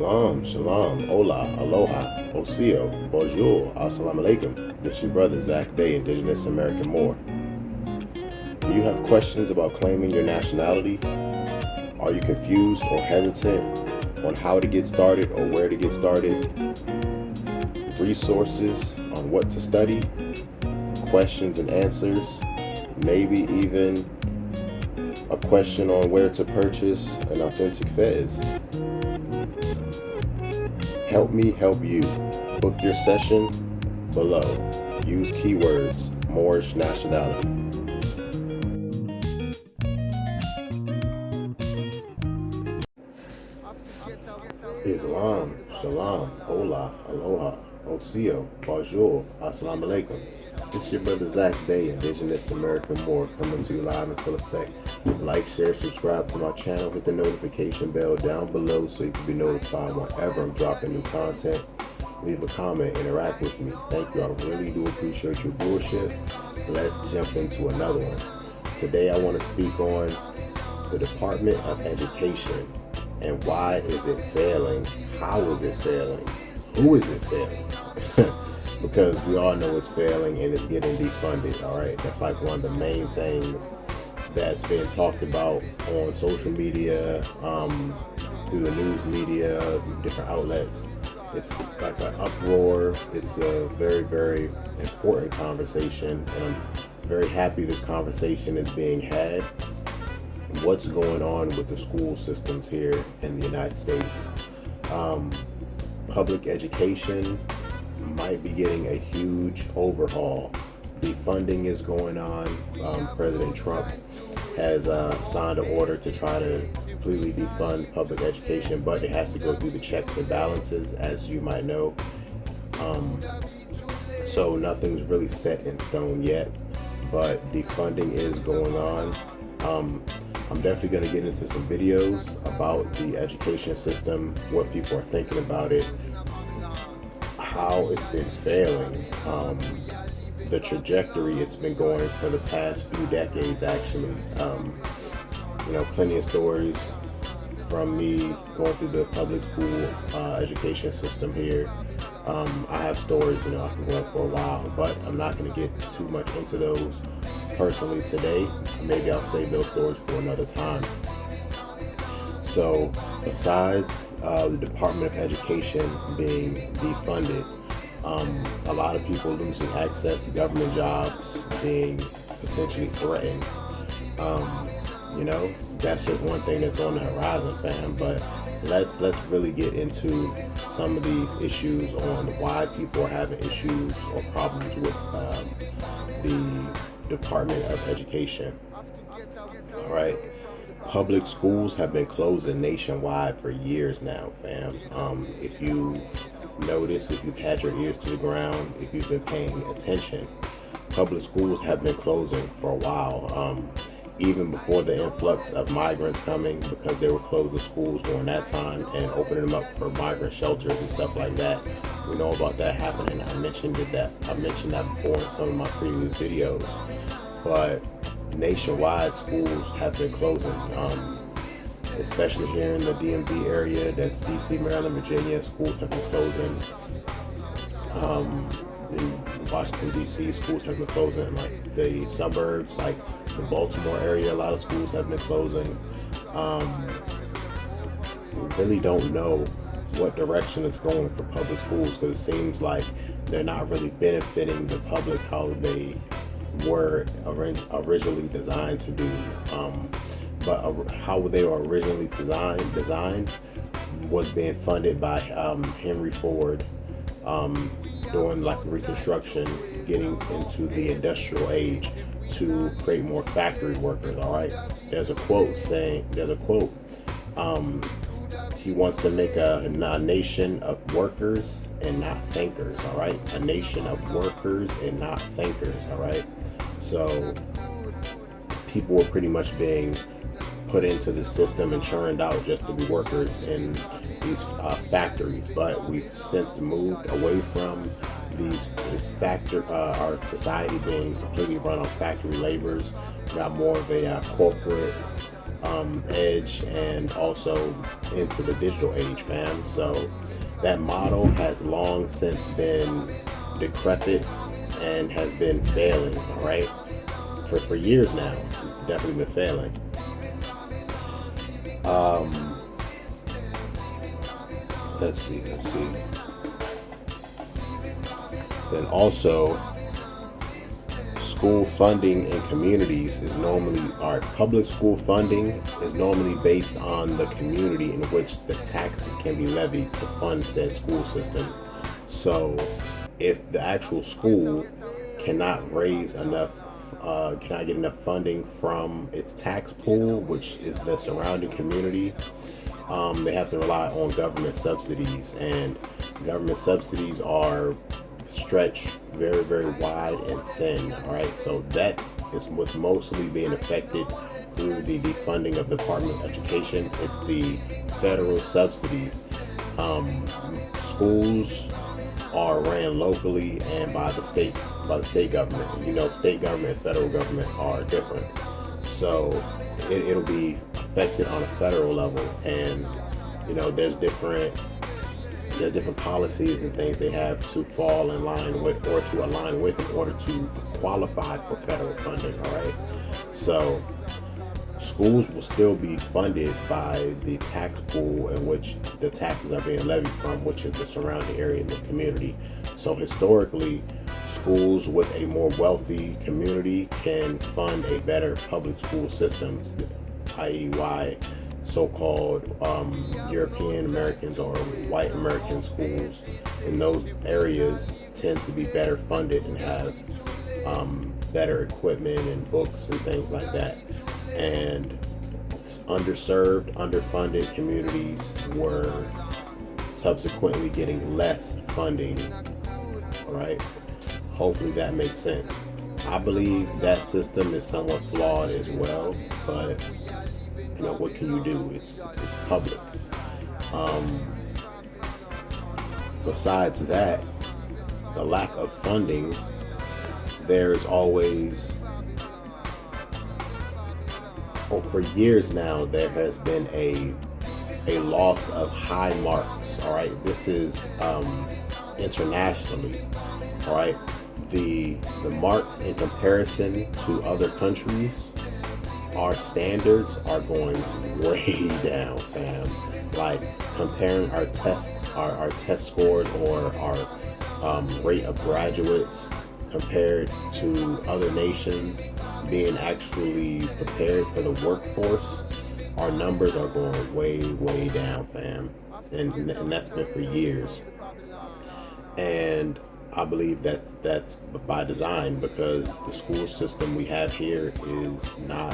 Islam, Shalom, Hola, Aloha, Osio, Bonjour, Assalamu Alaikum. This your brother Zach Bay, Indigenous American Moor. Do you have questions about claiming your nationality? Are you confused or hesitant on how to get started or where to get started? Resources on what to study? Questions and answers? Maybe even a question on where to purchase an authentic fez. Help me help you. Book your session below. Use keywords Moorish nationality. Islam, Shalom, Hola, Aloha, Osio, Bonjour, Assalamu Alaikum. This is your brother Zach Bay, Indigenous American Moor, coming to you live in full effect. Like, share, subscribe to my channel, hit the notification bell down below so you can be notified whenever I'm dropping new content. Leave a comment, interact with me. Thank you, I really do appreciate your viewership. Let's jump into another one. Today I want to speak on the Department of Education and why is it failing? How is it failing? Who is it failing? Because we all know it's failing and it's getting defunded, all right? That's like one of the main things that's being talked about on social media, through the news media, different outlets. It's like an uproar. It's a very, very important conversation, and I'm very happy this conversation is being had. What's going on with the school systems here in the United States? Public education might be getting a huge overhaul. Defunding is going on. President Trump has signed an order to try to completely defund public education, but it has to go through the checks and balances, as you might know. So nothing's really set in stone yet, but defunding is going on. I'm definitely going to get into some videos about the education system, what people are thinking about it, how it's been failing, the trajectory it's been going for the past few decades, actually. Plenty of stories from me going through the public school education system here. I have stories, I've been going for a while, but I'm not going to get too much into those personally today. Maybe I'll save those stories for another time. So, besides the Department of Education being defunded, a lot of people losing access to government jobs being potentially threatened. That's just one thing that's on the horizon, fam. But let's really get into some of these issues on why people are having issues or problems with the Department of Education. All right. Public schools have been closing nationwide for years now, fam. If you notice, if you've had your ears to the ground, if you've been paying attention, public schools have been closing for a while. Even before the influx of migrants coming, because they were closing schools during that time and opening them up for migrant shelters and stuff like that. We know about that happening. I mentioned that before in some of my previous videos. But nationwide, schools have been closing, especially here in the DMV area. That's DC, Maryland, Virginia. Schools have been closing. In Washington, D.C., schools have been closing. Like the suburbs, like the Baltimore area, a lot of schools have been closing. We really don't know what direction it's going for public schools, because it seems like they're not really benefiting the public how they were originally designed to do. But how they were originally designed was being funded by Henry Ford, doing like Reconstruction, getting into the industrial age to create more factory workers. All right, there's a quote. He wants to make a nation of workers and not thinkers. All right, a nation of workers and not thinkers. All right, so people were pretty much being put into the system and churned out just to be workers in these factories. But we've since moved away from these our society being completely run on factory labors. We got more of a corporate edge and also into the digital age, fam. So that model has long since been decrepit and has been failing, all right? For years now, it's definitely been failing. Let's see. Then also, school funding in communities is normally, public school funding is normally based on the community in which the taxes can be levied to fund said school system. So if the actual school cannot raise enough, cannot get enough funding from its tax pool, which is the surrounding community, they have to rely on government subsidies, and government subsidies are stretched very, very wide and thin. All right, so that is what's mostly being affected through the defunding of the Department of Education. It's the federal subsidies. Schools are ran locally and by the state government. You know, state government and federal government are different, so it'll be affected on a federal level. And you know, there's different policies and things they have to fall in line with or to align with in order to qualify for federal funding. All right, so schools will still be funded by the tax pool in which the taxes are being levied from, which is the surrounding area in the community. So historically, schools with a more wealthy community can fund a better public school system, i.e. why so-called European Americans or white American schools in those areas tend to be better funded and have better equipment and books and things like that. And underserved, underfunded communities were subsequently getting less funding. All right, hopefully that makes sense. I believe that system is somewhat flawed as well, but you know, what can you do? It's public. Besides that, the lack of funding, there's always, for years now, there has been a loss of high marks. All right, this is internationally. All right, the marks in comparison to other countries, our standards are going way down, fam. Like comparing our test scores or our rate of graduates compared to other nations being actually prepared for the workforce, our numbers are going way down, fam. And that's been for years. And I believe that's by design, because the school system we have here is not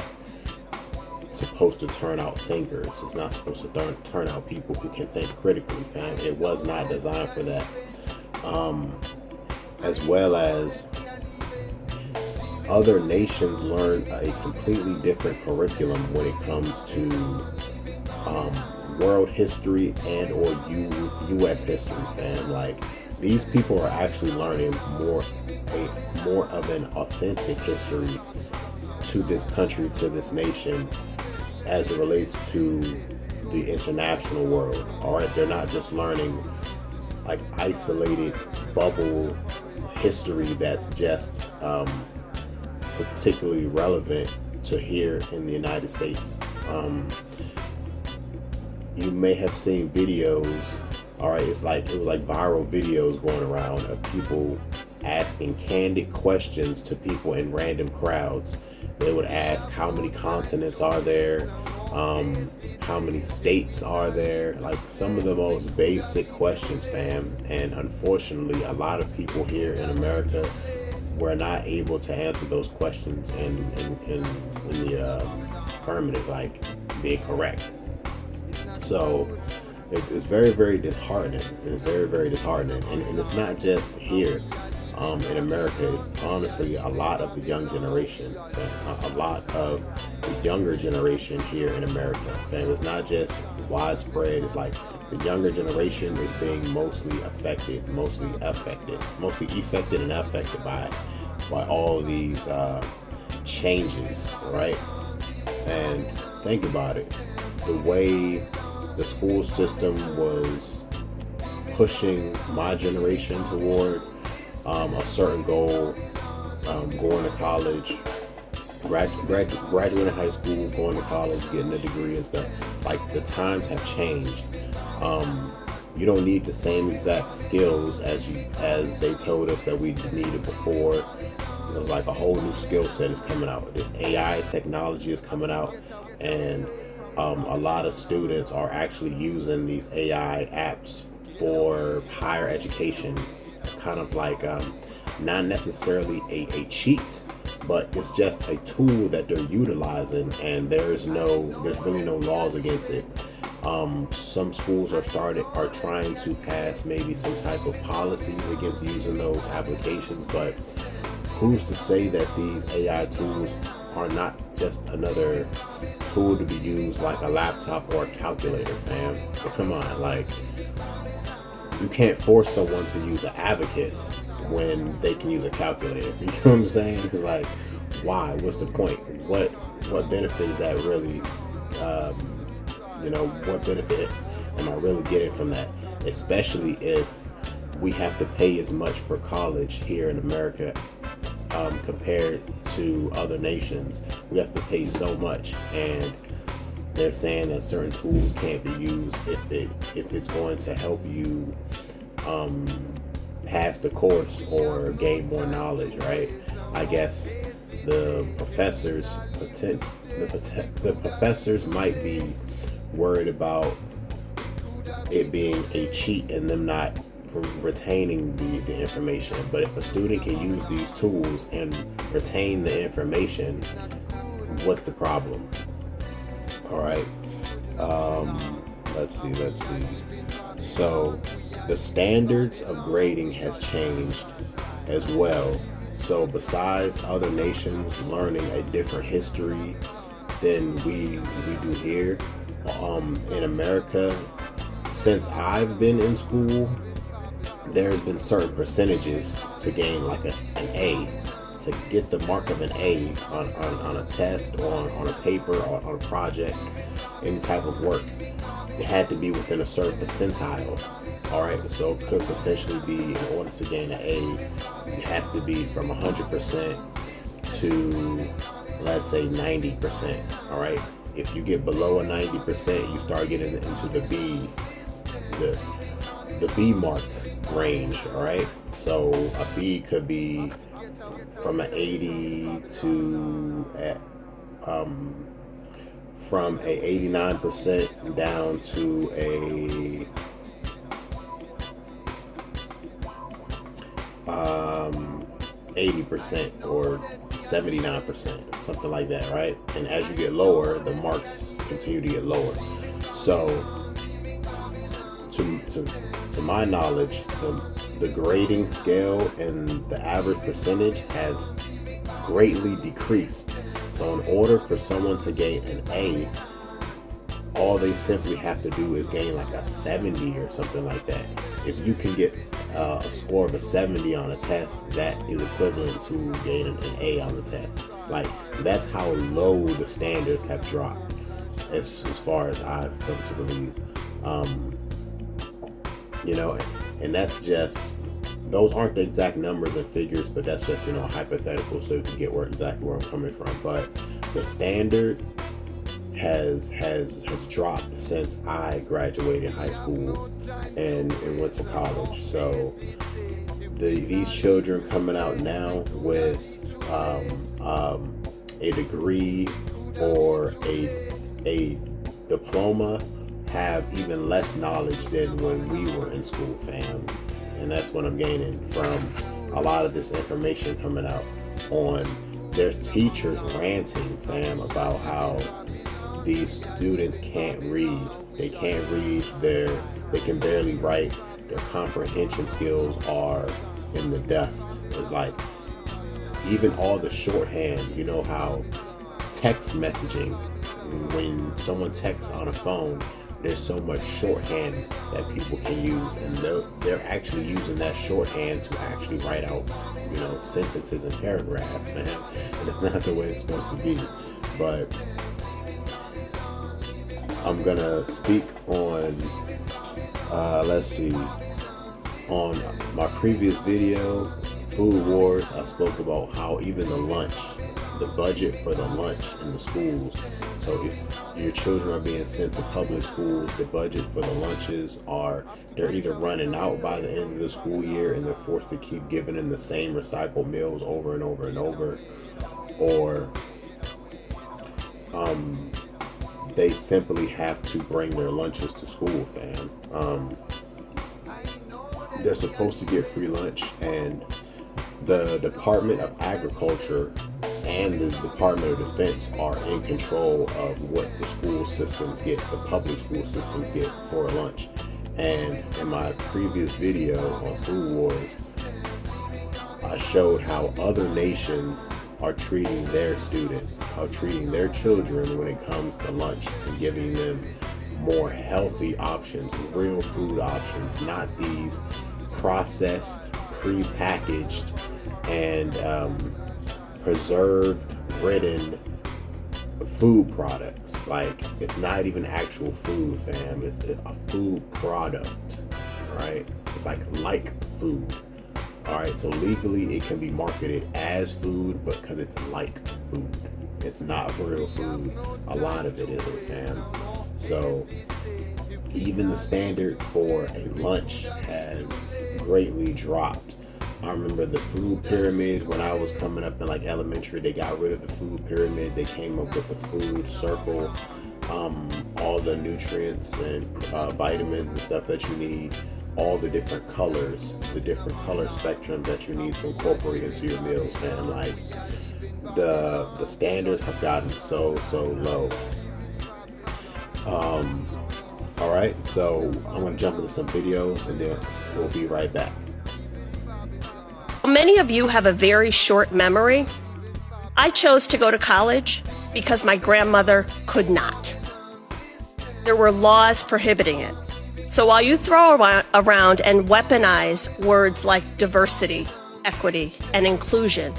supposed to turn out thinkers. It's not supposed to turn out people who can think critically, fam. It was not designed for that. As well as other nations learn a completely different curriculum when it comes to world history and or U.S. history, fam. Like, these people are actually learning more of an authentic history to this country, to this nation, as it relates to the international world. All right, they're not just learning like isolated bubble history that's just particularly relevant to here in the United States. You may have seen videos. All right, it was like viral videos going around of people asking candid questions to people in random crowds. They would ask, how many continents are there? How many states are there? Like, some of the most basic questions, fam. And unfortunately, a lot of people here in America were not able to answer those questions in the affirmative, like being correct. So it's very, very disheartening. It's very, very disheartening. And it's not just here. In America, it's honestly a lot of the young generation, a lot of the younger generation here in America. And it's not just widespread. It's like the younger generation is being mostly affected and affected by all of these changes, right? And think about it. The way the school system was pushing my generation toward a certain goal, going to college, graduating high school, going to college, getting a degree and stuff. Like, the times have changed. You don't need the same exact skills as they told us that we needed before. Like, a whole new skill set is coming out. This AI technology is coming out, and a lot of students are actually using these AI apps for higher education, kind of like not necessarily a cheat, but it's just a tool that they're utilizing, and there's really no laws against it. Some schools are trying to pass maybe some type of policies against using those applications, but who's to say that these AI tools are not just another tool to be used like a laptop or a calculator, fam? Come on, like, you can't force someone to use an abacus when they can use a calculator. You know what I'm saying? It's like, why? What's the point? What benefit is that really? What benefit am I really getting from that? Especially if we have to pay as much for college here in America compared to other nations. We have to pay so much, and they're saying that certain tools can't be used if it's going to help you pass the course or gain more knowledge, right? I guess the professors might be worried about it being a cheat and them not retaining the information. But if a student can use these tools and retain the information, what's the problem? All right. Let's see. So the standards of grading has changed as well. So besides other nations learning a different history than we do here, in America, since I've been in school, there's been certain percentages to gain like an A, to get the mark of an A on a test or on a paper or on a project, any type of work. It had to be within a certain percentile. All right, so it could potentially be, in order to gain an A, it has to be from 100% to, let's say, 90%. All right, if you get below a 90%, you start getting into the B marks range. All right, so a B could be from an 80 to from a 89% down to a 80% or 79%, something like that, right? And as you get lower, the marks continue to get lower. So, to my knowledge, the grading scale and the average percentage has greatly decreased. So, in order for someone to gain an A, all they simply have to do is gain like a 70 or something like that. If you can get a score of a 70 on a test, that is equivalent to gaining an A on the test. Like, that's how low the standards have dropped, as far as I've come to believe. And that's just, those aren't the exact numbers and figures, but that's just, hypothetical, so you can get exactly where I'm coming from. But the standard has dropped since I graduated high school and went to college. So these children coming out now with a degree or a diploma have even less knowledge than when we were in school, fam. And that's what I'm gaining from a lot of this information coming out on. There's teachers ranting, fam, about how these students can't read. They can't read. They can barely write. Their comprehension skills are in the dust. It's like, even all the shorthand, you know how text messaging, when someone texts on a phone, there's so much shorthand that people can use, and they're actually using that shorthand to actually write out, sentences and paragraphs, man. And it's not the way it's supposed to be. But I'm gonna speak on, let's see, on my previous video, Food Wars. I spoke about how even the budget for the lunch in the schools. So if your children are being sent to public schools, the budget for the lunches they're either running out by the end of the school year and they're forced to keep giving them the same recycled meals over and over and over, or they simply have to bring their lunches to school, fam. They're supposed to get free lunch, and the Department of Agriculture and the Department of Defense are in control of what the school systems get, the public school systems get for lunch. And in my previous video on Food Wars, I showed how other nations are treating their students, how treating their children when it comes to lunch, and giving them more healthy options, real food options, not these processed, pre-packaged, and preserved ridden food products. Like, it's not even actual food, fam. It's a food product, right? It's like food. All right, so legally it can be marketed as food, but because it's like food, it's not real food. A lot of it isn't, fam. So even the standard for a lunch has greatly dropped. I remember the food pyramid when I was coming up in like elementary. They got rid of the food pyramid. They came up with the food circle. All the nutrients and vitamins and stuff that you need, all the different colors, the different color spectrum that you need to incorporate into your meals, man. Like, the standards have gotten so low. All right, so I'm gonna jump into some videos and then we'll be right back. Many of you have a very short memory. I chose to go to college because my grandmother could not. There were laws prohibiting it. So while you throw around and weaponize words like diversity, equity, and inclusion,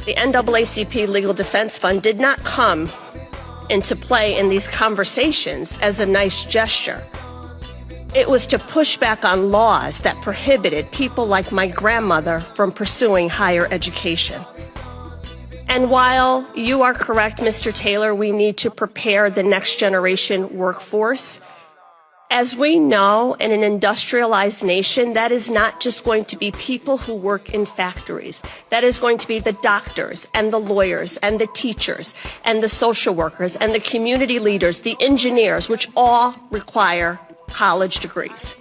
the NAACP Legal Defense Fund did not come into play in these conversations as a nice gesture. It was to push back on laws that prohibited people like my grandmother from pursuing higher education. And while you are correct, Mr. Taylor, we need to prepare the next generation workforce. As we know, in an industrialized nation, that is not just going to be people who work in factories. That is going to be the doctors and the lawyers and the teachers and the social workers and the community leaders, the engineers, which all require college degrees.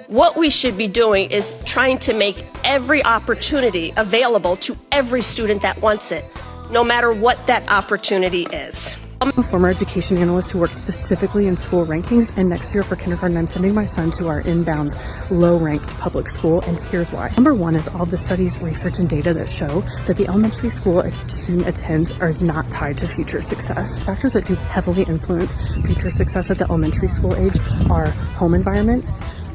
What we should be doing is trying to make every opportunity available to every student that wants it, no matter what that opportunity is. I'm a former education analyst who worked specifically in school rankings, and next year for kindergarten, I'm sending my son to our inbound low-ranked public school, and here's why. Number one is all the studies, research, and data that show that the elementary school a student attends is not tied to future success. Factors that do heavily influence future success at the elementary school age are home environment,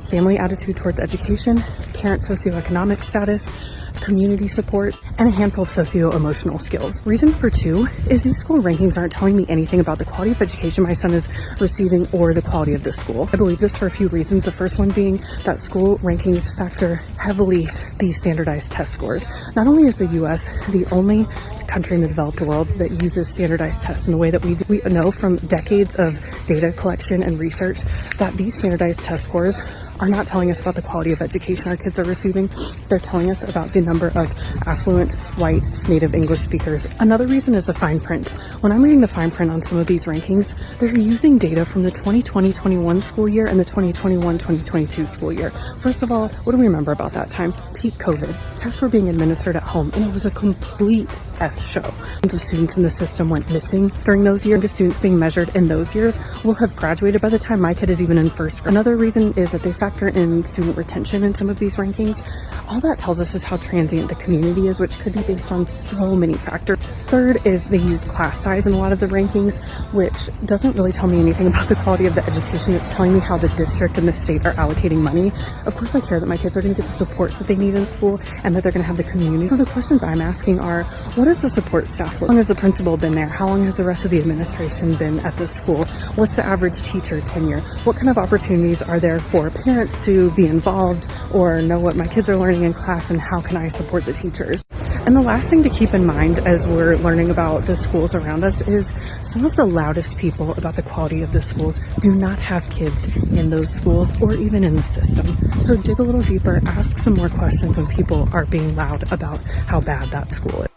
family attitude towards education, parent socioeconomic status, community support, and a handful of socio-emotional skills. Reason number two is these school rankings aren't telling me anything about the quality of education my son is receiving or the quality of the school. I believe this for a few reasons. The first one being that school rankings factor heavily these standardized test scores. Not only is the U.S. the only country in the developed world that uses standardized tests in the way that we know from decades of data collection and research that these standardized test scores are not telling us about the quality of education our kids are receiving. They're telling us about the number of affluent, white, native English speakers. Another reason is the fine print. When I'm reading the fine print on some of these rankings, they're using data from the 2020-21 school year and the 2021-2022 school year. First of all, what do we remember about that time? Peak COVID. Tests were being administered at home, and it was a complete S show. The students in the system went missing during those years. The students being measured in those years will have graduated by the time my kid is even in first grade. Another reason is that they factor factor in student retention in some of these rankings. All that tells us is how transient the community is, which could be based on so many factors. Third is they use class size in a lot of the rankings, which doesn't really tell me anything about the quality of the education. It's telling me how the district and the state are allocating money. Of course, I care that my kids are going to get the supports that they need in school and that they're going to have the community. So the questions I'm asking are, what does the support staff look? How long has the principal been there? How long has the rest of the administration been at this school? What's the average teacher tenure? What kind of opportunities are there for parents to be involved or know what my kids are learning in class, and how can I support the teachers? And the last thing to keep in mind as we're learning about the schools around us is some of the loudest people about the quality of the schools do not have kids in those schools or even in the system. So dig a little deeper, ask some more questions when people are being loud about how bad that school is.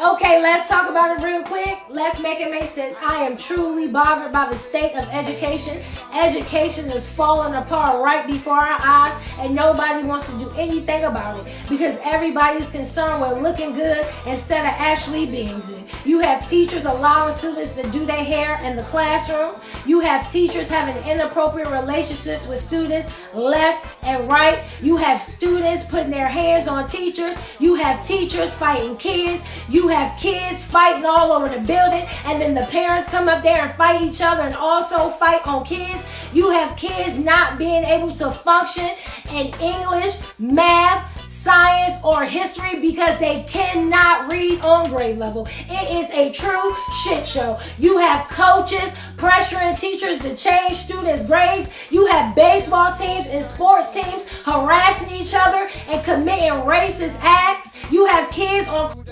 Okay, let's talk about it real quick. Let's make it make sense. I am truly bothered by the state of education. Education is falling apart right before our eyes, and nobody wants to do anything about it because everybody's concerned with looking good instead of actually being good. You have teachers allowing students to do their hair in the classroom. You have teachers having inappropriate relationships with students left and right. You have students putting their hands on teachers. You have teachers fighting kids. You have kids fighting all over the building, and then the parents come up there and fight each other and also fight on kids. You have kids not being able to function in English, math, science, or history because they cannot read on grade level. It is a true shit show. You have coaches pressuring teachers to change students' grades. You have baseball teams and sports teams harassing each other and committing racist acts. You have kids on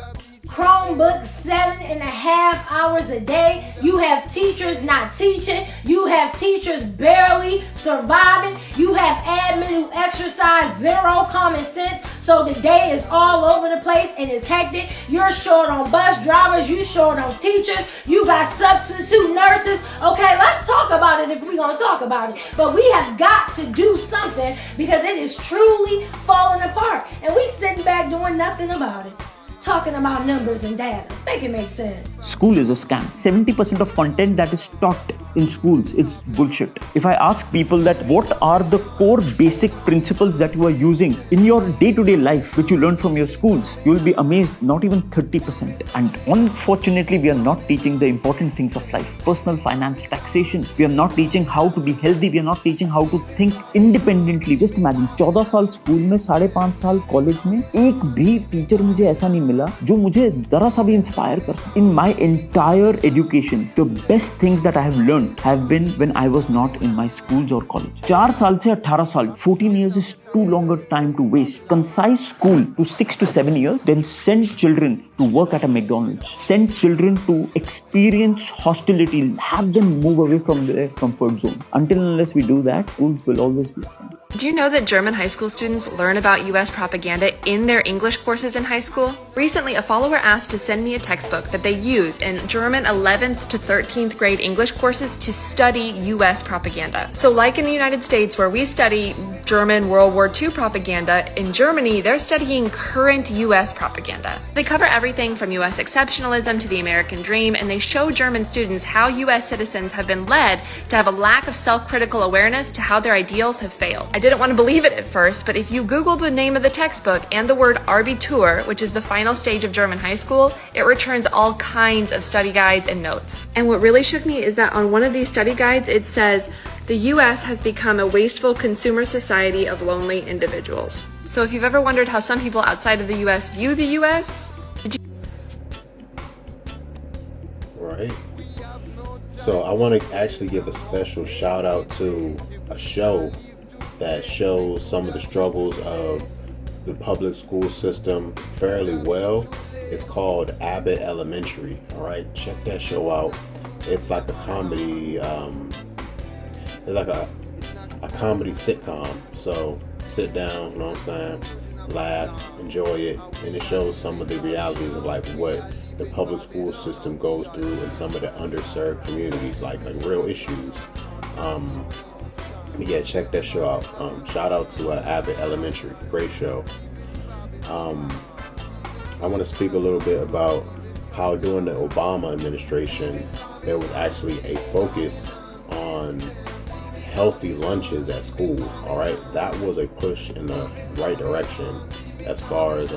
Chromebook 7.5 hours a day. You have teachers not teaching. You have teachers barely surviving. You have admin who exercise zero common sense. So the day is all over the place and it's hectic. You're short on bus drivers. You short on teachers. You got substitute nurses. Okay, let's talk about it if we're going to talk about it. But we have got to do something because it is truly falling apart. And we sitting back doing nothing about it. Talking about numbers and data. Make it make sense. School is a scam. 70% of content that is taught in schools is bullshit. If I ask people that what are the core basic principles that you are using in your day-to-day life which you learn from your schools, you will be amazed, not even 30%. And unfortunately, we are not teaching the important things of life. Personal finance, taxation. We are not teaching how to be healthy. We are not teaching how to think independently. Just imagine, 14 साल school में, 5.5 साल college में, एक भी teacher मुझे ऐसा नहीं मिला जो मुझे जरा सा भी इंस्पायर कर सके. In my entire education, the best things that I have learned have been when I was not in my schools or college. 4 साल से 18 साल, 14 years is too longer time to waste. Concise school to 6 to 7 years, then send children to work at a McDonald's. Send children to experience hostility, have them move away from their comfort zone. Until and unless we do that, schools will always be scam. Do you know that German high school students learn about US propaganda in their English courses in high school? Recently, a follower asked to send me a textbook that they use in German 11th to 13th grade English courses to study US propaganda. So like in the United States where we study German World War II propaganda, in Germany they're studying current US propaganda. They cover everything from US exceptionalism to the American dream, and they show German students how US citizens have been led to have a lack of self-critical awareness to how their ideals have failed. I didn't want to believe it at first, but if you Google the name of the textbook and the word Abitur, which is the final stage of German high school, it returns all kinds of study guides and notes. And what really shook me is that on one of these study guides, it says, the US has become a wasteful consumer society of lonely individuals. So if you've ever wondered how some people outside of the US view the US, Right. So I want to actually give a special shout out to a show that shows some of the struggles of the public school system fairly well. It's called Abbott Elementary. All right, check that show out. It's like a comedy. It's like a comedy sitcom. So sit down, you know what I'm saying? Laugh, enjoy it, and it shows some of the realities of like what the public school system goes through in some of the underserved communities, like real issues. Yeah, check that show out. Shout out to Abbott Elementary, great show. I want to speak a little bit about how during the Obama administration there was actually a focus on healthy lunches at school. All right, that was a push in the right direction as far as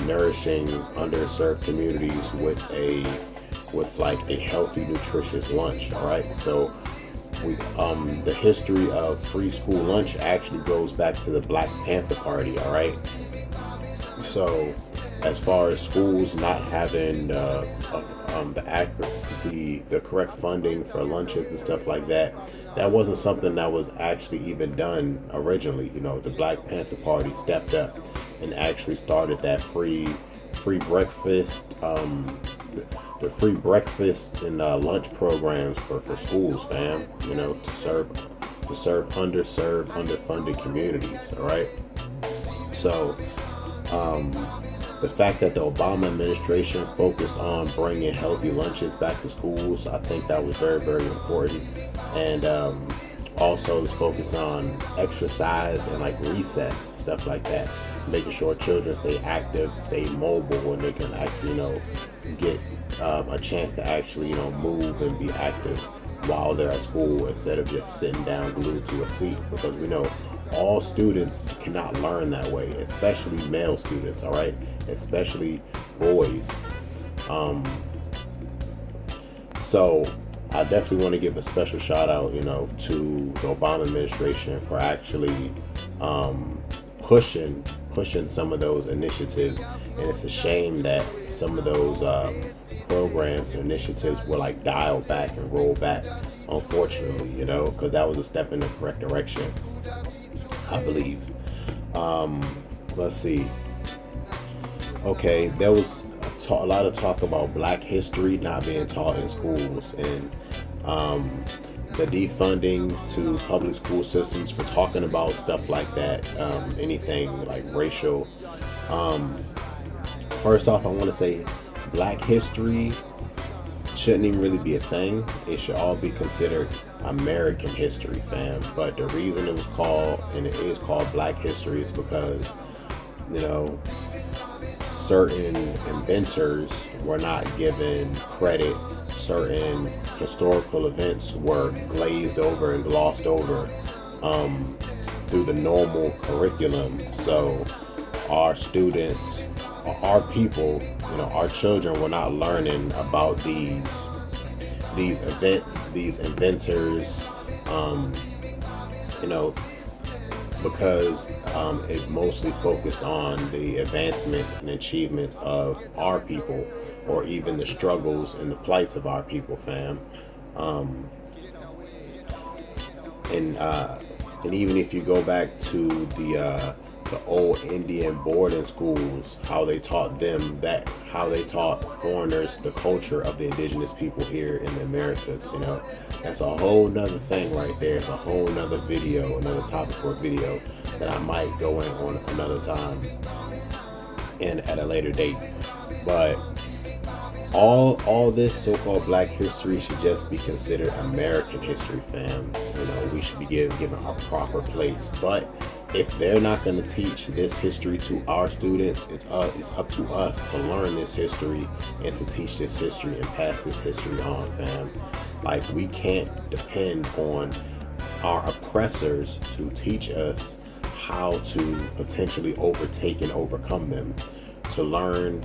nourishing underserved communities with like a healthy, nutritious lunch. All right, so we the history of free school lunch actually goes back to the Black Panther Party. All right, so as far as schools not having the correct funding for lunches and stuff like that, that wasn't something that was actually even done originally. The Black Panther Party stepped up and actually started that free breakfast, the free breakfast and lunch programs for schools, fam. To serve underserved, underfunded communities. All right, so the fact that the Obama administration focused on bringing healthy lunches back to schools, I think that was very, very important. And also was focused on exercise and like recess, stuff like that, making sure children stay active, stay mobile, and they can actually, get a chance to actually, move and be active while they're at school instead of just sitting down glued to a seat, because we know all students cannot learn that way, especially male students, all right? Especially boys. So I definitely want to give a special shout out, to the Obama administration for actually pushing some of those initiatives. And it's a shame that some of those programs and initiatives were like dialed back and rolled back, unfortunately, because that was a step in the correct direction, I believe. Let's see. Okay, there was a lot of talk about Black history not being taught in schools, and the defunding to public school systems for talking about stuff like that, anything like racial. First off, I want to say Black history shouldn't even really be a thing. It should all be considered American history, fam. But the reason it was called, and it is called, Black history is because, certain inventors were not given credit. Certain historical events were glazed over and glossed over through the normal curriculum. So our students, our people, our children were not learning about these events, these inventors, because it mostly focused on the advancement and achievements of our people, or even the struggles and the plights of our people, fam. And even if you go back to the old Indian boarding schools, how they taught foreigners the culture of the indigenous people here in the Americas, that's a whole nother thing right there. It's a whole nother video, another topic for a video that I might go in on another time and at a later date. But all this so-called Black history should just be considered American history, fam. We should be given our proper place. But if they're not going to teach this history to our students, it's up to us to learn this history and to teach this history and pass this history on, fam. Like, we can't depend on our oppressors to teach us how to potentially overtake and overcome them, to learn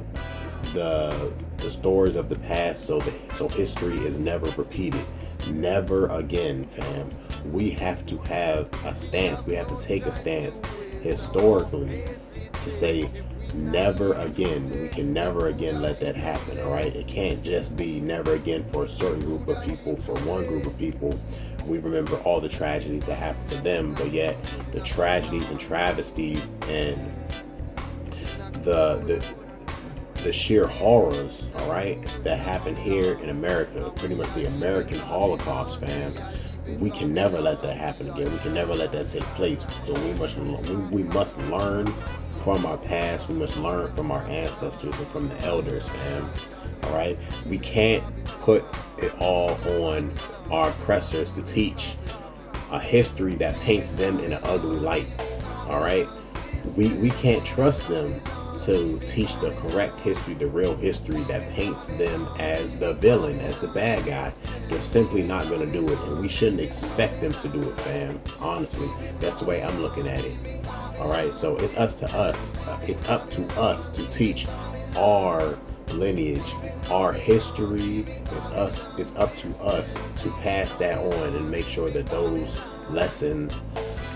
the stories of the past, so history is never repeated. Never again, fam. We have to have a stance. We have to take a stance historically to say never again. We can never again let that happen, all right? It can't just be never again for a certain group of people. For one group of people, we remember all the tragedies that happened to them, but yet the tragedies and travesties and the sheer horrors, all right, that happened here in America, pretty much the American Holocaust, fam. We can never let that happen again. We can never let that take place. So we must learn from our past. We must learn from our ancestors and from the elders, fam. All right. We can't put it all on our oppressors to teach a history that paints them in an ugly light. All right. We can't trust them to teach the correct history, the real history that paints them as the villain, as the bad guy. They're simply not going to do it, and we shouldn't expect them to do it, fam. Honestly, that's the way I'm looking at it. All right, so it's up to us to teach our lineage, our history. It's up to us to pass that on and make sure that those lessons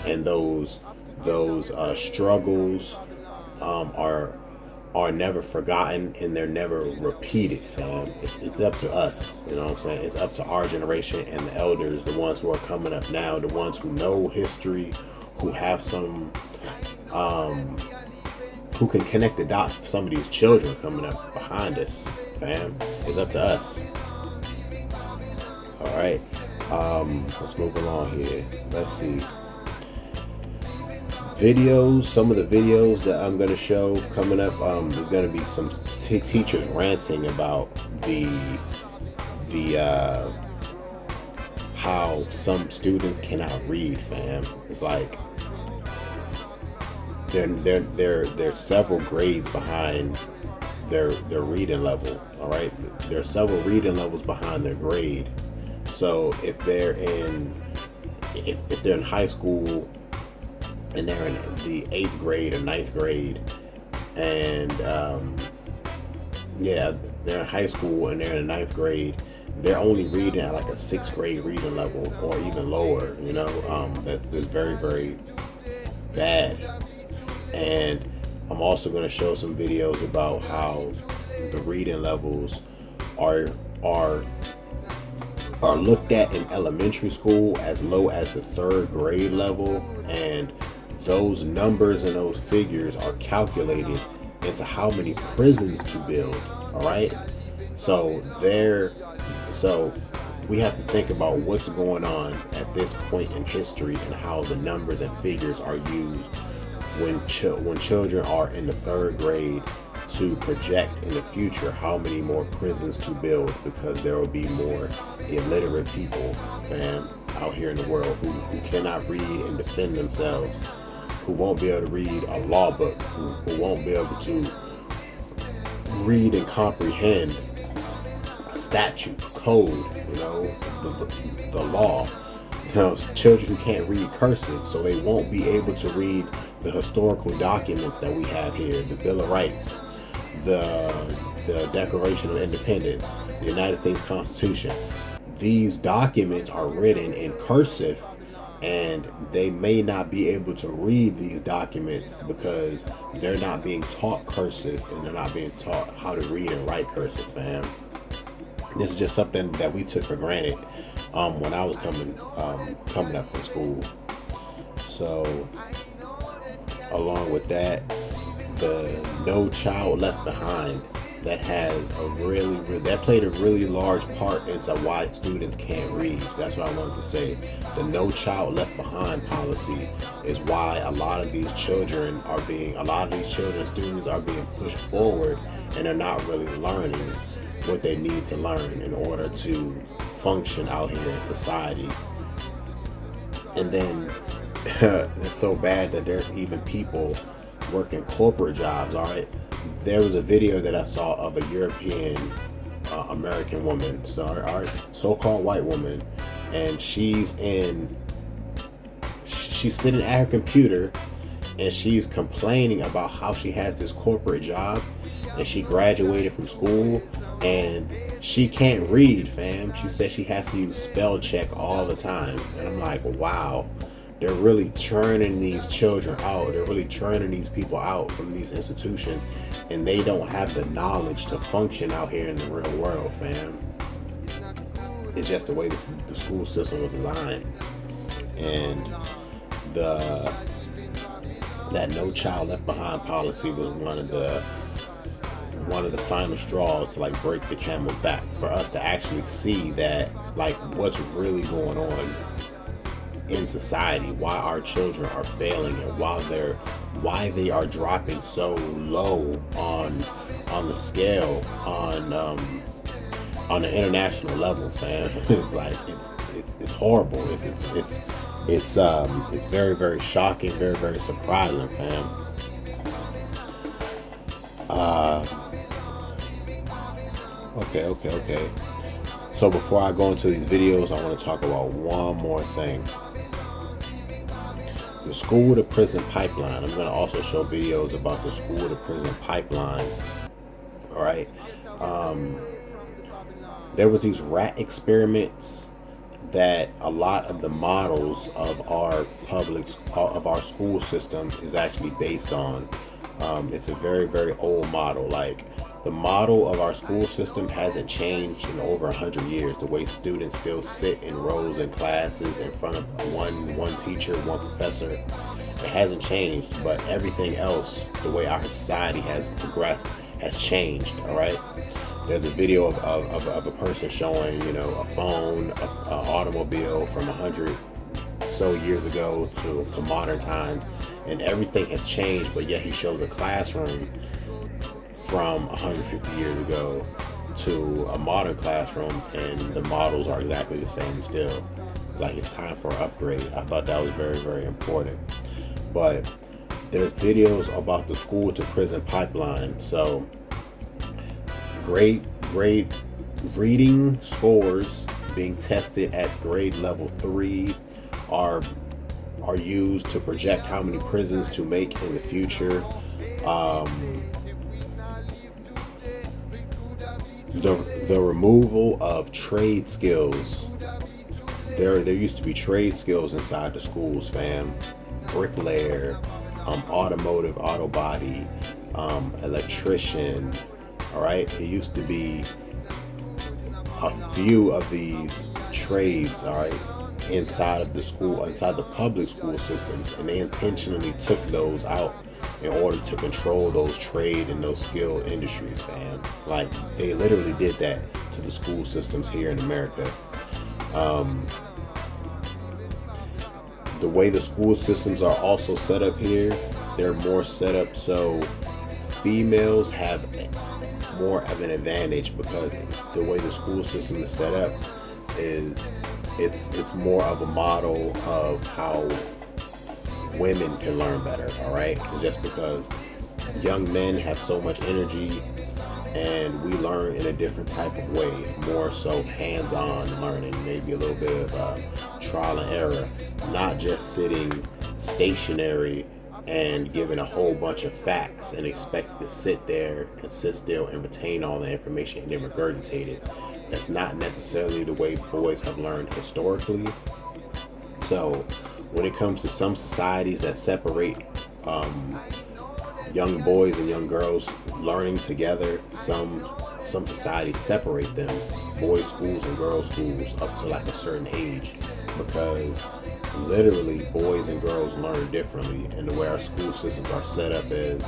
and those struggles are never forgotten and they're never repeated, fam. It's up to us, you know what I'm saying? It's up to our generation and the elders, the ones who are coming up now, the ones who know history, who have some who can connect the dots for some of these children coming up behind us, fam. It's up to us. All right, let's move along here. Let's see. Videos, some of the videos that I'm going to show coming up, there's going to be some teachers ranting about the how some students cannot read, fam. It's like they're several grades behind their reading level. All right, there are several reading levels behind their grade. So if they're in high school and they're in the 8th grade or 9th grade, and they're in high school and they're in the 9th grade, they're only reading at like a 6th grade reading level or even lower, you know. That's very, very bad. And I'm also going to show some videos about how the reading levels are looked at in elementary school as low as the 3rd grade level, and those numbers and those figures are calculated into how many prisons to build. All right, so we have to think about what's going on at this point in history and how the numbers and figures are used when children are in the 3rd grade to project in the future how many more prisons to build, because there will be more illiterate people, fam, out here in the world who cannot read and defend themselves, who won't be able to read a law book, who won't be able to read and comprehend a statute, code, you know, the law. You know, children who can't read cursive, so they won't be able to read the historical documents that we have here, the Bill of Rights, the Declaration of Independence, the United States Constitution. These documents are written in cursive, and they may not be able to read these documents because they're not being taught cursive and they're not being taught how to read and write cursive, fam. This is just something that we took for granted when I was coming up in school. So along with that, the No Child Left Behind, that played a really large part into why students can't read. That's what I wanted to say. The No Child Left Behind policy is why a lot of these students are being pushed forward, and they're not really learning what they need to learn in order to function out here in society. And then it's so bad that there's even people working corporate jobs. All right, there was a video that I saw of a European American woman, so-called white woman, and she's sitting at her computer and she's complaining about how she has this corporate job and she graduated from school and she can't read, fam. She says she has to use spell check all the time. And I'm like, wow, they're really churning these children out. They're really churning these people out from these institutions, and they don't have the knowledge to function out here in the real world, fam. It's just the way the school system was designed. And that No Child Left Behind policy was one of the final straws to like break the camel's back, for us to actually see that like what's really going on in society, why our children are failing, and why they are dropping so low on the scale on the international level, fam. It's like it's horrible. It's very, very shocking, very, very surprising, fam. Okay. So before I go into these videos, I want to talk about one more thing. The school to prison pipeline. I'm going to also show videos about the school to prison pipeline. All right. There was these rat experiments that a lot of the models of our school system is actually based on. It's a very, very old model. Like, the model of our school system hasn't changed in over 100 years. The way students still sit in rows in classes in front of one teacher, one professor, it hasn't changed. But everything else, the way our society has progressed, has changed. All right. There's a video of a person showing, a phone, an automobile from 100 so years ago to modern times, and everything has changed. But yet he shows a classroom from 150 years ago to a modern classroom, and the models are exactly the same still. It's like it's time for an upgrade. I thought that was very, very important. But there's videos about the school to prison pipeline. So grade reading scores being tested at grade level 3 are used to project how many prisons to make in the future. The removal of trade skills. There used to be trade skills inside the schools, fam. Bricklayer, automotive, auto body, electrician. All right, it used to be a few of these trades, all right, inside of the school, inside the public school systems, and they intentionally took those out in order to control those trade and those skill industries, fam. Like, they literally did that to the school systems here in America. The way the school systems are also set up here, they're more set up so females have more of an advantage, because the way the school system is set up is it's more of a model of how women can learn better. All right, it's just because young men have so much energy, and we learn in a different type of way, more so hands-on learning, maybe a little bit of trial and error, not just sitting stationary and given a whole bunch of facts and expected to sit there and sit still and retain all the information and then regurgitate it. That's not necessarily the way boys have learned historically. So when it comes to some societies that separate young boys and young girls learning together, some societies separate them, boys schools and girls schools, up to like a certain age, because literally boys and girls learn differently. And the way our school systems are set up is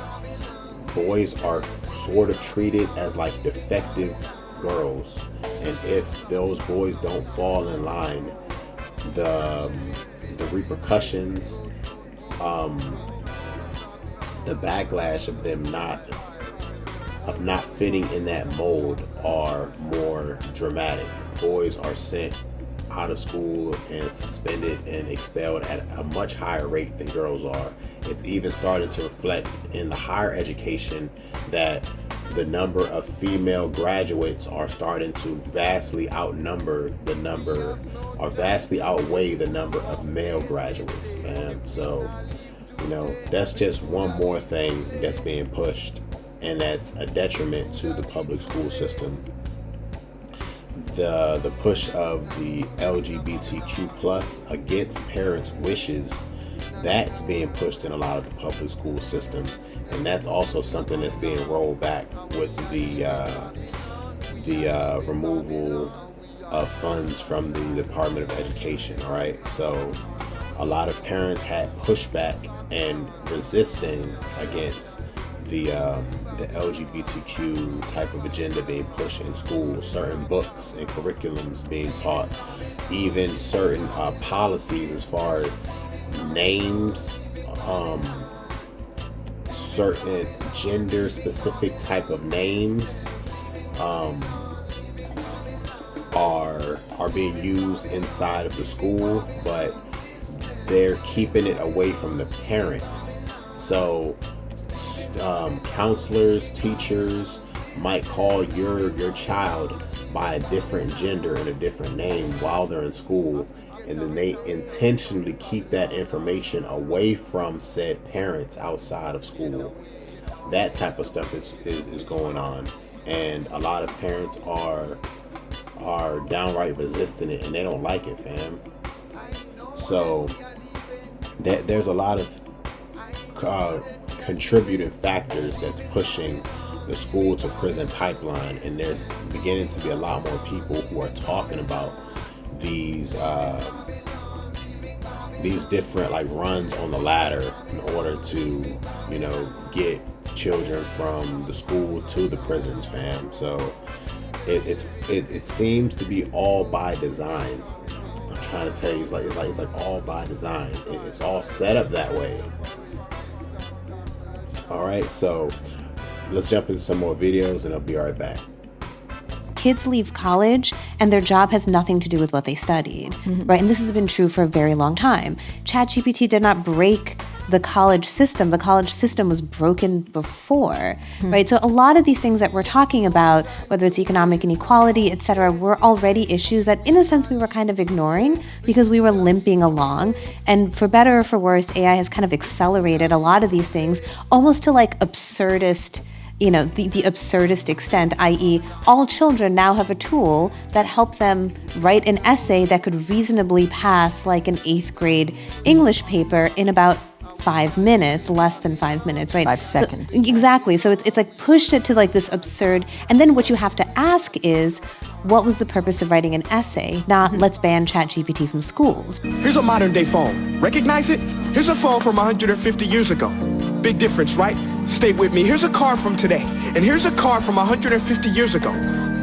boys are sort of treated as like defective girls, and if those boys don't fall in line, the repercussions, the backlash of them not fitting in that mold are more dramatic. Boys are sent out of school and suspended and expelled at a much higher rate than girls are. It's even starting to reflect in the higher education that the number of female graduates are starting to vastly outweigh the number of male graduates, man. So, that's just one more thing that's being pushed, and that's a detriment to the public school system. The push of the LGBTQ plus against parents' wishes, that's being pushed in a lot of the public school systems, and that's also something that's being rolled back with the removal of funds from the Department of Education. All right, so a lot of parents had pushback and resisting against the LGBTQ type of agenda being pushed in schools, certain books and curriculums being taught, even certain policies as far as names, certain gender specific type of names are being used inside of the school, but they're keeping it away from the parents. So counselors, teachers might call your child by a different gender and a different name while they're in school, and then they intentionally keep that information away from said parents outside of school. That type of stuff is going on, and a lot of parents are downright resisting it, and they don't like it, fam. So there's a lot of contributing factors that's pushing the school to prison pipeline, and there's beginning to be a lot more people who are talking about these different like runs on the ladder in order to, you know, get children from the school to the prisons, fam. So it seems to be all by design. I'm trying to tell you, it's like all by design. It's all set up that way. All right, so let's jump into some more videos, and I'll be right back. Kids leave college and their job has nothing to do with what they studied, right? And this has been true for a very long time. ChatGPT did not break the college system. The college system was broken before, right? So a lot of these things that we're talking about, whether it's economic inequality, et cetera, were already issues that in a sense we were kind of ignoring because we were limping along. And for better or for worse, AI has kind of accelerated a lot of these things almost to like absurdist, you know, the absurdist extent, i.e. all children now have a tool that help them write an essay that could reasonably pass like an 8th grade English paper in about 5 minutes, less than 5 minutes, right? 5 seconds. So, exactly. So it's like pushed it to like this absurd, and then what you have to ask is, what was the purpose of writing an essay? Not let's ban ChatGPT from schools. Here's a modern day phone. Recognize it? Here's a phone from 150 years ago. Big difference, right? Stay with me. Here's a car from today. And here's a car from 150 years ago.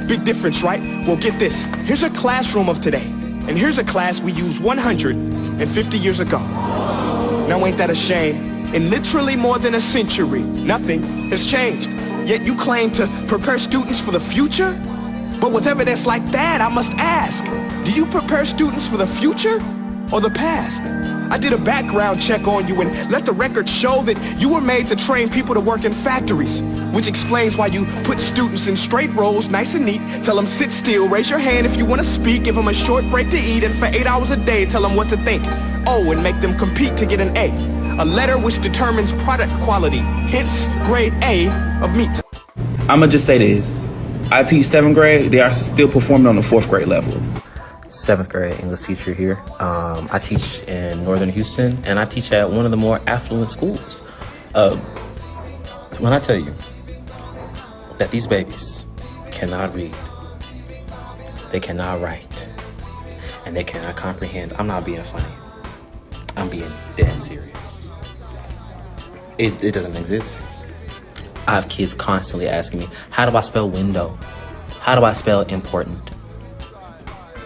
Big difference, right? Well, get this. Here's a classroom of today. And here's a class we used 150 years ago. Now ain't that a shame? In literally more than a century, nothing has changed. Yet you claim to prepare students for the future? But with evidence like that, I must ask, do you prepare students for the future or the past? I did a background check on you and let the record show that you were made to train people to work in factories, which explains why you put students in straight rows, nice and neat, tell them sit still, raise your hand if you want to speak, give them a short break to eat, and for 8 hours a day, tell them what to think. Oh, and make them compete to get an A letter which determines product quality, hence grade A of meat. I'ma just say this. I teach 7th grade, they are still performing on the 4th grade level. 7th grade English teacher here. I teach in Northern Houston, and I teach at one of the more affluent schools. When I tell you that these babies cannot read, they cannot write, and they cannot comprehend, I'm not being funny. I'm being dead serious. It doesn't exist. I have kids constantly asking me, how do I spell window? How do I spell important?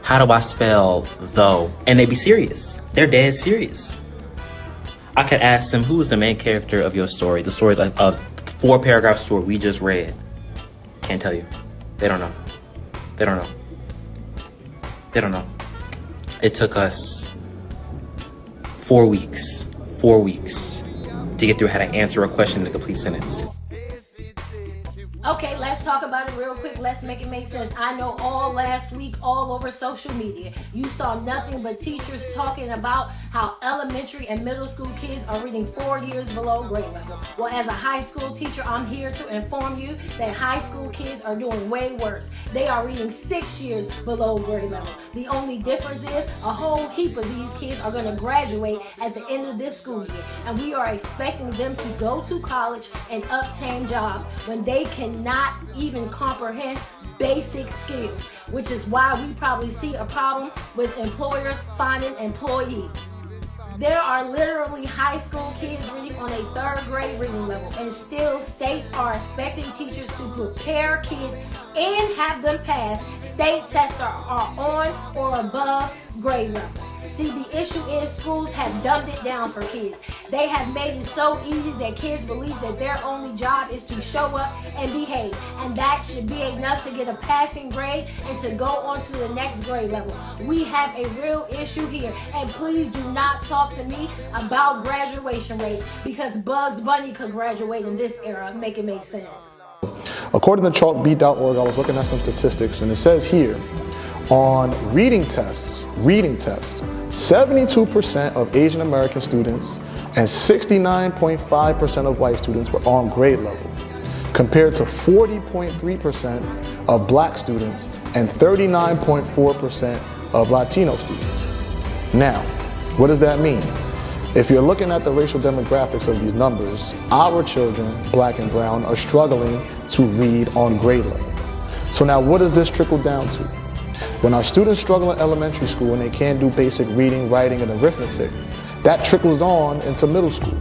How do I spell though? And they be serious. They're dead serious. I could ask them, who is the main character of your story? The story of 4-paragraph story we just read. Can't tell you. They don't know. They don't know. They don't know. It took us 4 weeks to get through how to answer a question in a complete sentence. Okay, let's talk about it real quick. Let's make it make sense. I know all last week, all over social media, you saw nothing but teachers talking about how elementary and middle school kids are reading 4 years below grade level. Well, as a high school teacher, I'm here to inform you that high school kids are doing way worse. They are reading 6 years below grade level. The only difference is a whole heap of these kids are going to graduate at the end of this school year. And we are expecting them to go to college and obtain jobs when they cannot even comprehend basic skills, which is why we probably see a problem with employers finding employees. There are literally high school kids reading on a 3rd grade reading level, and still states are expecting teachers to prepare kids and have them pass state tests are on or above grade level. See, the issue is schools have dumbed it down for kids. They have made it so easy that kids believe that their only job is to show up and behave. And that should be enough to get a passing grade and to go on to the next grade level. We have a real issue here. And please do not talk to me about graduation rates, because Bugs Bunny could graduate in this era. Make it make sense. According to chalkbeat.org, I was looking at some statistics, and it says here, on reading tests, 72% of Asian American students and 69.5% of white students were on grade level, compared to 40.3% of black students and 39.4% of Latino students. Now, what does that mean? If you're looking at the racial demographics of these numbers, our children, black and brown, are struggling to read on grade level. So now what does this trickle down to? When our students struggle in elementary school and they can't do basic reading, writing, and arithmetic, that trickles on into middle school.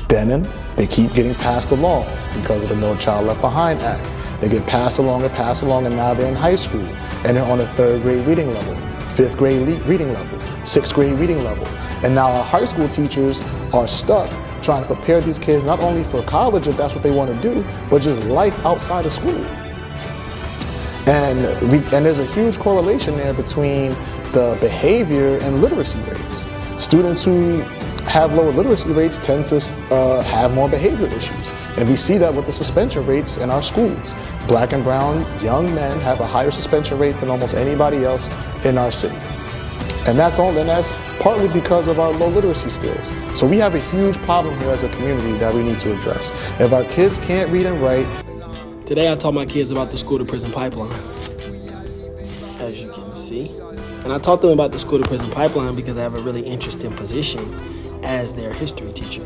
Then they keep getting passed along because of the No Child Left Behind Act. They get passed along, and now they're in high school and they're on a 3rd grade reading level, 5th grade reading level, 6th grade reading level. And now our high school teachers are stuck trying to prepare these kids not only for college if that's what they want to do, but just life outside of school. And there's a huge correlation there between the behavior and literacy rates. Students who have lower literacy rates tend to have more behavior issues. And we see that with the suspension rates in our schools. Black and brown young men have a higher suspension rate than almost anybody else in our city. And that's partly because of our low literacy skills. So we have a huge problem here as a community that we need to address. If our kids can't read and write. Today I taught my kids about the school to prison pipeline, as you can see. And I taught them about the school to prison pipeline because I have a really interesting position as their history teacher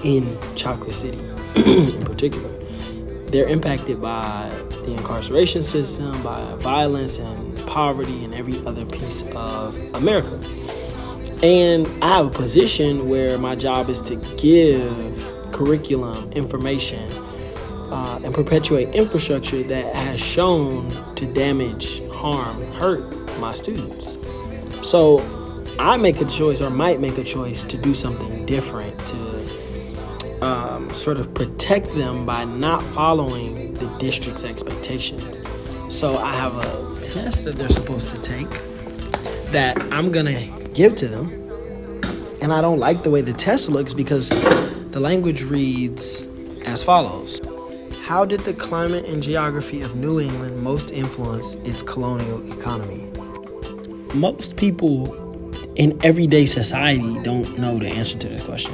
in Chocolate City in particular. They're impacted by the incarceration system, by violence and poverty and every other piece of America. And I have a position where my job is to give curriculum, information, and perpetuate infrastructure that has shown to damage, harm, hurt my students. So I make a choice, or might make a choice, to do something different, to sort of protect them by not following the district's expectations. So I have a test that they're supposed to take that I'm gonna give to them. And I don't like the way the test looks because the language reads as follows. How did the climate and geography of New England most influence its colonial economy? Most people in everyday society don't know the answer to this question.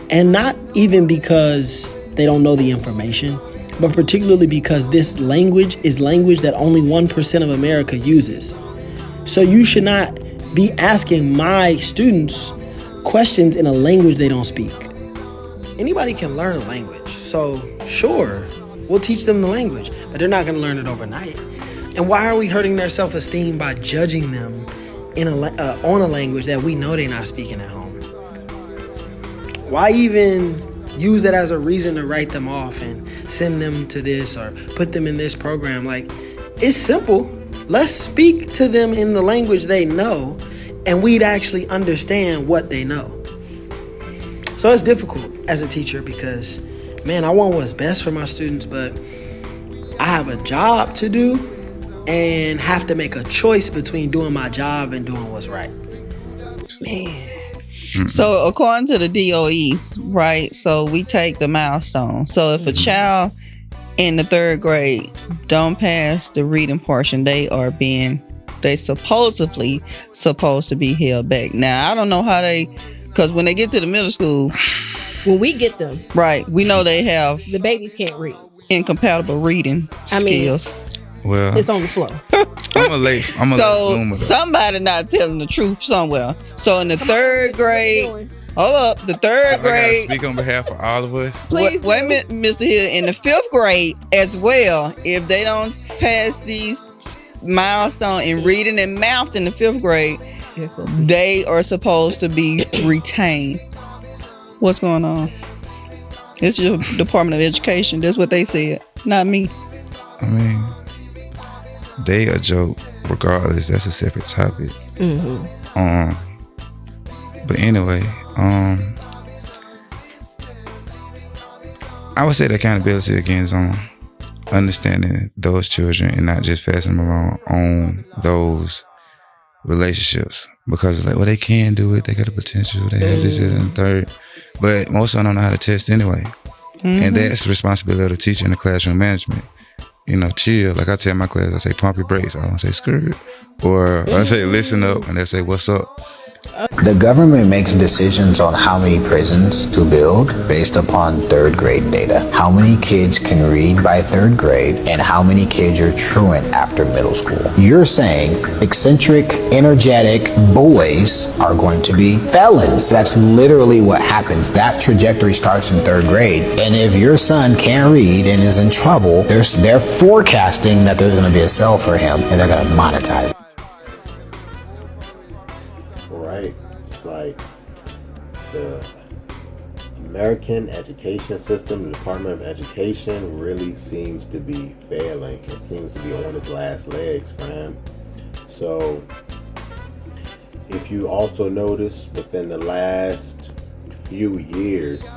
And not even because they don't know the information, but particularly because this language is language that only 1% of America uses. So you should not be asking my students questions in a language they don't speak. Anybody can learn a language, so sure, we'll teach them the language, but they're not going to learn it overnight. And why are we hurting their self-esteem by judging them in on a language that we know they're not speaking at home? Why even use that as a reason to write them off and send them to this or put them in this program? Like, it's simple. Let's speak to them in the language they know, and we'd actually understand what they know. So it's difficult as a teacher because, man, I want what's best for my students, but I have a job to do and have to make a choice between doing my job and doing what's right. Man. So according to the DOE, right, so we take the milestone. So if a child in the 3rd grade don't pass the reading portion, they supposedly supposed to be held back. Now, I don't know how because when they get to the middle school, when we get them, right, we know they have the babies can't read, incompatible reading skills. Well, it's on the floor. So somebody not telling the truth somewhere. So in the 3rd grade, hold up, the 3rd grade. Speak on behalf of all of us. Wait a minute, Mr. Hill. In the 5th grade as well, if they don't pass these milestones in reading and math in the 5th grade, they are supposed to be retained. What's going on? It's your Department of Education. That's what they said, not me. I mean, they a joke. regardless, that's a separate topic. Mm-hmm. But anyway, I would say the accountability again is on understanding those children and not just passing them along on those relationships, because like, well, they can do it, they got the potential, they have this, that, and the third, but most of them don't know how to test anyway. And that's the responsibility of the teacher and the classroom management. You know, chill. Like I tell my class, I say pump your brakes. I don't say skirt, or I say listen up, and they say what's up. The government makes decisions on how many prisons to build based upon third grade data. How many kids can read by third grade and how many kids are truant after middle school. You're saying eccentric, energetic boys are going to be felons. That's literally what happens. That trajectory starts in third grade. And if your son can't read and is in trouble, they're forecasting that there's going to be a cell for him and they're going to monetize it. Right. It's like the American education system, the Department of Education really seems to be failing. It seems to be on its last legs, fam. So if you also notice within the last few years,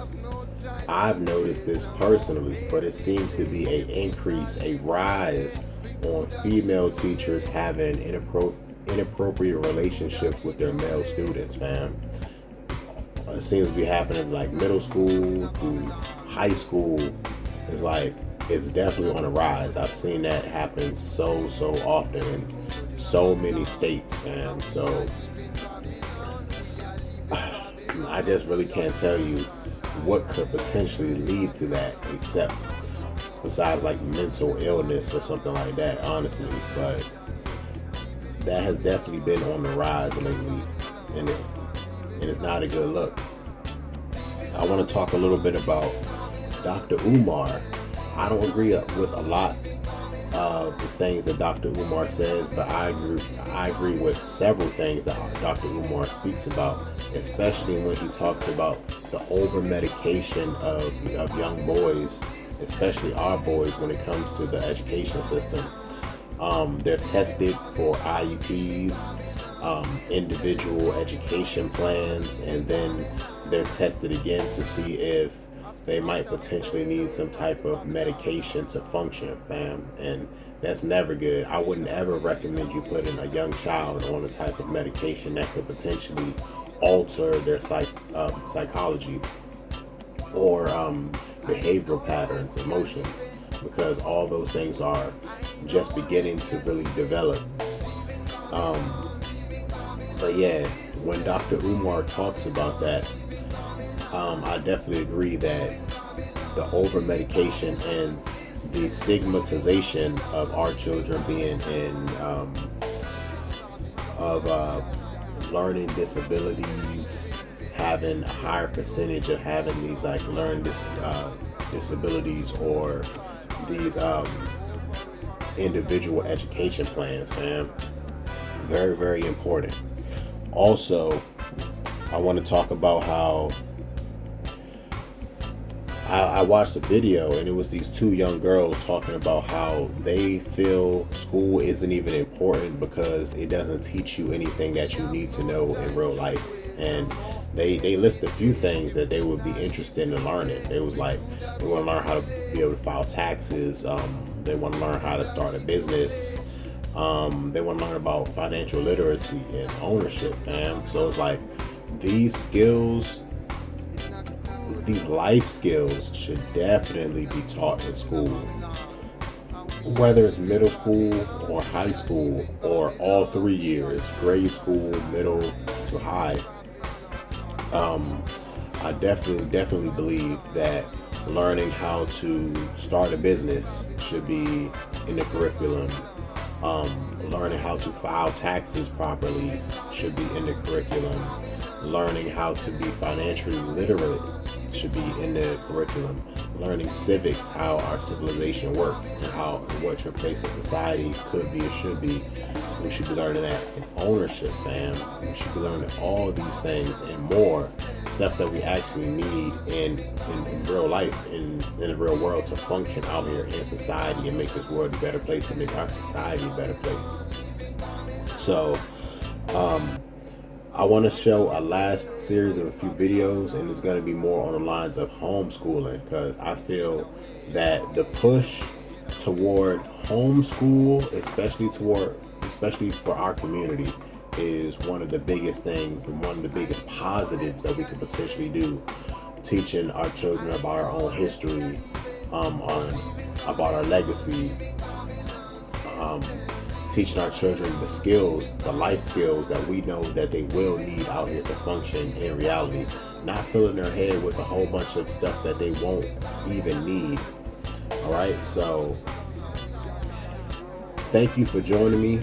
I've noticed this personally, but it seems to be a rise on female teachers having inappropriate relationships with their male students, fam. It seems to be happening like middle school through high school. It's definitely on a rise. I've seen that happen so often in so many states, fam. So I just really can't tell you what could potentially lead to that, except besides like mental illness or something like that, honestly. But that has definitely been on the rise lately, and it's not a good look. I want to talk a little bit about Dr. Umar. I don't agree with a lot of the things that Dr. Umar says, but I agree with several things that Dr. Umar speaks about, especially when he talks about the over-medication of young boys, especially our boys, when it comes to the education system. They're tested for IEPs, individual education plans, and then they're tested again to see if they might potentially need some type of medication to function, fam. And that's never good. I wouldn't ever recommend you putting a young child on a type of medication that could potentially alter their psychology or behavioral patterns, emotions, because all those things are just beginning to really develop. But yeah, when Dr. Umar talks about that, I definitely agree that the over-medication and the stigmatization of our children being in learning disabilities, having a higher percentage of having these like learning disabilities or these individual education plans, fam. Very, very important. Also, I want to talk about how I watched a video, and it was these two young girls talking about how they feel school isn't even important because it doesn't teach you anything that you need to know in real life. And they list a few things that they would be interested in learning. They was like, they want to learn how to be able to file taxes. They want to learn how to start a business. They want to learn about financial literacy and ownership, fam. So it's like these skills, these life skills should definitely be taught in school. Whether it's middle school or high school or all 3 years, grade school, middle to high. I definitely believe that learning how to start a business should be in the curriculum. Learning how to file taxes properly should be in the curriculum. Learning how to be financially literate should be in the curriculum. Learning civics, how our civilization works, and what your place in society could be or should be. We should be learning that. And ownership, fam. We should be learning all these things and more stuff that we actually need in real life, in the real world, to function out here in society and make this world a better place, and make our society a better place. So I want to show a last series of a few videos, and it's going to be more on the lines of homeschooling, because I feel that the push toward homeschool, especially for our community, is one of the biggest things, and one of the biggest positives that we could potentially do. Teaching our children about our own history, about our legacy, teaching our children the skills, the life skills that we know that they will need out here to function in reality. Not filling their head with a whole bunch of stuff that they won't even need. All right, so thank you for joining me.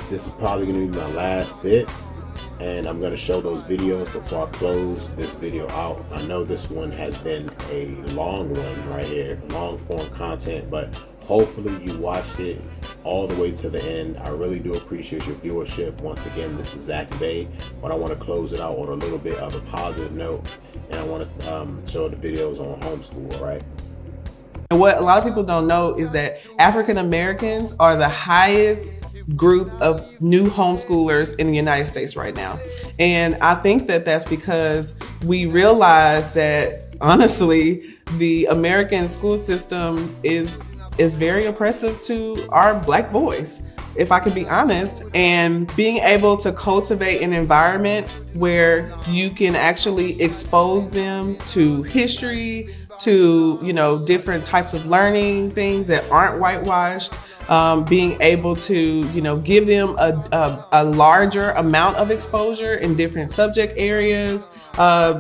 This is probably going to be my last bit, and I'm going to show those videos before I close this video out. I know this one has been a long one right here, long form content, but hopefully you watched it all the way to the end. I really do appreciate your viewership. Once again, this is Zach Bay, but I want to close it out on a little bit of a positive note, and I want to show the videos on homeschool, all right? And what a lot of people don't know is that African Americans are the highest group of new homeschoolers in the United States right now. And I think that that's because we realize that, honestly, the American school system is very oppressive to our Black boys, if I can be honest. And being able to cultivate an environment where you can actually expose them to history, to, different types of learning, things that aren't whitewashed, being able to, give them a larger amount of exposure in different subject areas,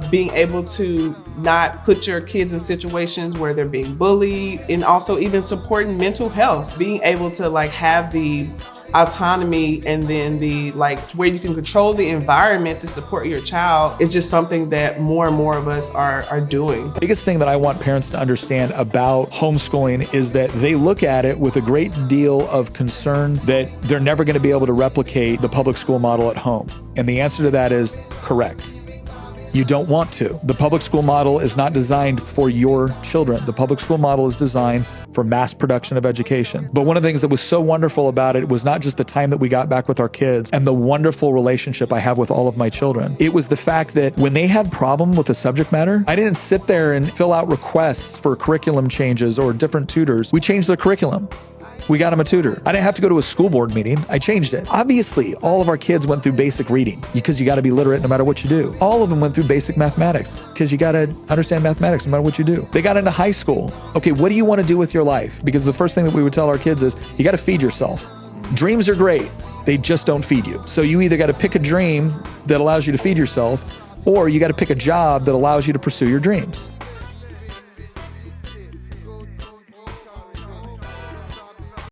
being able to not put your kids in situations where they're being bullied, and also even supporting mental health, being able to have the autonomy and then the where you can control the environment to support your child is just something that more and more of us are doing. The biggest thing that I want parents to understand about homeschooling is that they look at it with a great deal of concern that they're never going to be able to replicate the public school model at home. And the answer to that is correct. You don't want to. The public school model is not designed for your children. The public school model is designed for mass production of education. But one of the things that was so wonderful about it was not just the time that we got back with our kids and the wonderful relationship I have with all of my children. It was the fact that when they had problem with the subject matter, I didn't sit there and fill out requests for curriculum changes or different tutors. We changed the curriculum. We got them a tutor. I didn't have to go to a school board meeting. I changed it. Obviously, all of our kids went through basic reading because you got to be literate no matter what you do. All of them went through basic mathematics because you got to understand mathematics no matter what you do. They got into high school. Okay, what do you want to do with your life? Because the first thing that we would tell our kids is you got to feed yourself. Dreams are great. They just don't feed you. So you either got to pick a dream that allows you to feed yourself, or you got to pick a job that allows you to pursue your dreams.